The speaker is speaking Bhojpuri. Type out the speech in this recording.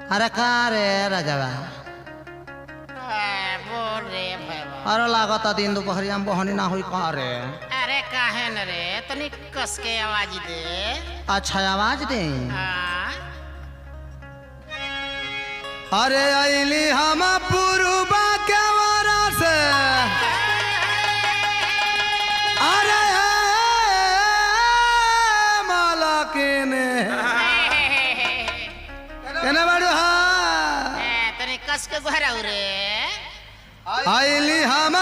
अरे का रे राजावा बोल रे भैया। अरे लागत दिन दोपहरिया में बहनी ना हुई का रे। अरे काहे न रे तनी कस के आवाज दे। अच्छा आवाज दे। हाँ। अरे अली हम पुरुबा के वारा से अरे मालकिन केने बाड़ू हा तनी कस के घरा रे। अली हम